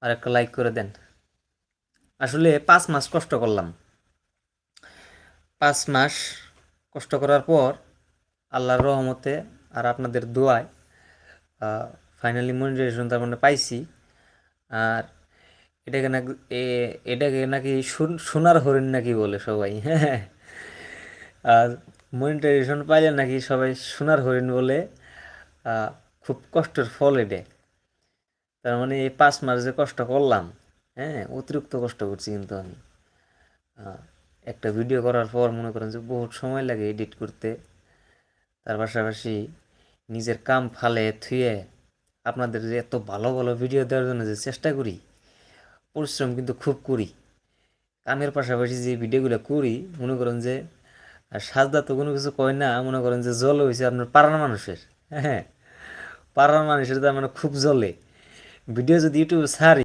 আর একটা লাইক করে দেন। আসলে 5 মাস কষ্ট করলাম। 5 মাস কষ্ট করার পর আল্লাহর রহমতে আর আপনাদের দোয়ায় ফাইনালি মনিটাইজেশন তার মানে পাইছি। আর এটাকে নাকি এটাকে নাকি সোনার হরিণ নাকি বলে সবাই, হ্যাঁ। আর মনিটাইজেশন পাইলে নাকি সবাই সোনার হরিণ বলে। আহ, খুব কষ্টের ফল এটা। তার মানে এই 5 মাস যে কষ্ট করলাম, হ্যাঁ, অতিরিক্ত কষ্ট করছি কিন্তু আমি। আহ, একটা ভিডিও করার পর মনে করেন যে বহুত সময় লাগে এডিট করতে। তার পাশাপাশি নিজের কাম ফালে থুয়ে আপনাদের যে এত ভালো ভালো ভিডিও দেওয়ার জন্য যে চেষ্টা করি, পরিশ্রম কিন্তু খুব করি। কামের পাশাপাশি যে ভিডিওগুলো করি, মনে করেন যে সাজদা তো কোনো কিছু কয় না, মনে করেন যে জল হয়েছে আপনার পাড়ার মানুষের। হ্যাঁ, পাড়ার মানুষের তার মানে খুব জলে ভিডিও যদি ইউটিউবে ছাড়ি